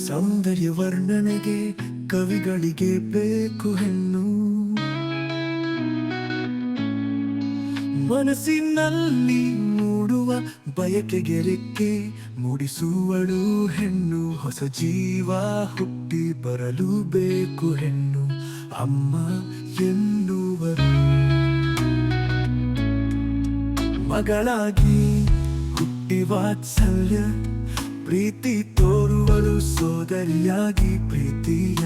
ಸೌಂದರ್ಯ ವರ್ಣನೆಗೆ ಕವಿಗಳಿಗೆ ಬೇಕು ಹೆಣ್ಣು. ಮನಸ್ಸಿನಲ್ಲಿ ಮೂಡುವ ಬಯಕೆಗೆ ರೆಕ್ಕೆ ಮೂಡಿಸುವಳು ಹೆಣ್ಣು. ಹೊಸ ಜೀವ ಹುಟ್ಟಿ ಬರಲು ಬೇಕು ಹೆಣ್ಣು. ಅಮ್ಮ ಎನ್ನುವರು ಮಗಳಾಗಿ ಹುಟ್ಟಿ ವಾತ್ಸಲ್ಯ ಪ್ರೀತಿ ತೋರುವಳು. ಸೋದರಿಯಾಗಿ ಪ್ರೀತಿಯ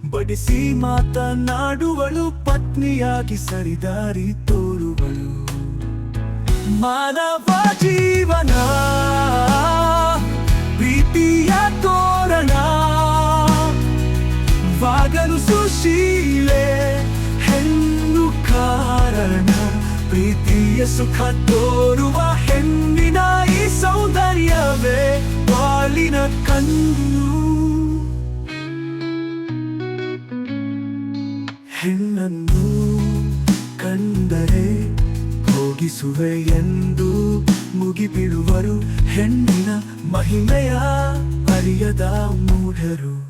ಬಡಿಸಿ ಮಾತನಾಡುವಳು. ಪತ್ನಿಯಾಗಿ ಸರಿದಾರಿ ತೋರುವಳು. ಮಾನವ ಜೀವನ ಪ್ರೀತಿಯ ತೋರಣ ವಾಗಲು ಸುಶೀಲೆ ಹೆಣ್ಣು ಕಾರಣ. ಪ್ರೀತಿಯ ಸುಖ ತೋರುವ ಹೆಣ್ಣಿನ ಈ ಸೌಂದರ್ಯವೇ ಬಾಳಿನ ಕಣ್ಣು. ಹೆಣ್ಣನ್ನು ಕಂಡರೆ ಹೋಗಿಸುವೆ ಎಂದು ಮುಗಿಬಿಡುವರು. ಹೆಣ್ಣಿನ ಮಹಿಮೆಯ ಅರಿಯದ ಮೂಢರು.